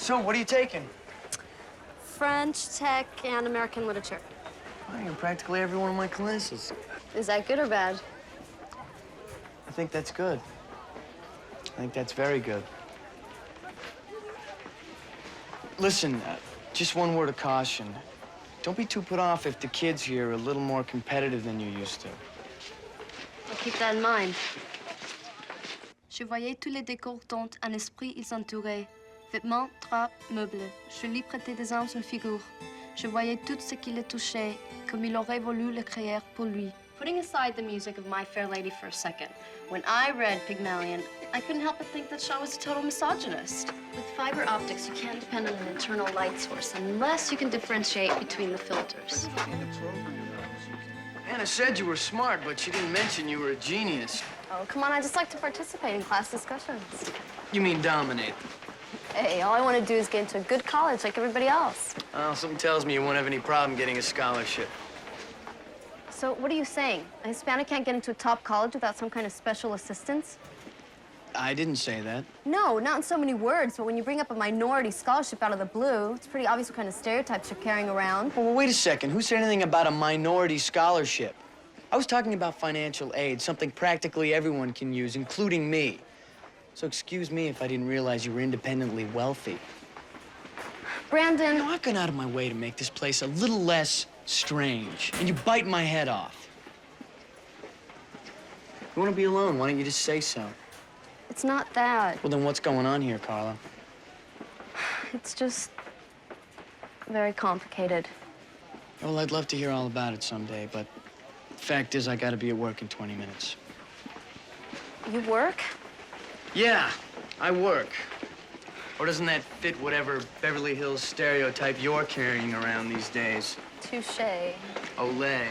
So, what are you taking? French, tech, and American literature. I'm in practically every one of my classes. Is that good or bad? I think that's good. I think that's very good. Listen, just one word of caution. Don't be too put off if the kids here are a little more competitive than you used to. I'll keep that in mind. Je voyais tous les décors dont un esprit ils entouraient. Vêtements, draps, meubles. Je lui prêtais des armes une figure. Je voyais tout ce qui le touchait, comme il aurait voulu le créer pour lui. Putting aside the music of My Fair Lady for a second, when I read Pygmalion, I couldn't help but think that Shaw was a total misogynist. With fiber optics, you can't depend on an internal light source unless you can differentiate between the filters. Anna said you were smart, but she didn't mention you were a genius. Oh, come on, I just like to participate in class discussions. You mean dominate? Hey, all I want to do is get into a good college like everybody else. Well, something tells me you won't have any problem getting a scholarship. So what are you saying? A Hispanic can't get into a top college without some kind of special assistance? I didn't say that. No, not in so many words, but when you bring up a minority scholarship out of the blue, it's pretty obvious what kind of stereotypes you're carrying around. Well, wait a second. Who said anything about a minority scholarship? I was talking about financial aid, something practically everyone can use, including me. So excuse me if I didn't realize you were independently wealthy. Brandon... You know, I've gone out of my way to make this place a little less strange, and you bite my head off. You want to be alone, why don't you just say so? It's not that. Well, then what's going on here, Carla? It's just very complicated. Well, I'd love to hear all about it someday, but the fact is I gotta be at work in 20 minutes. You work? Yeah, I work. Or doesn't that fit whatever Beverly Hills stereotype you're carrying around these days? Touché. Olé.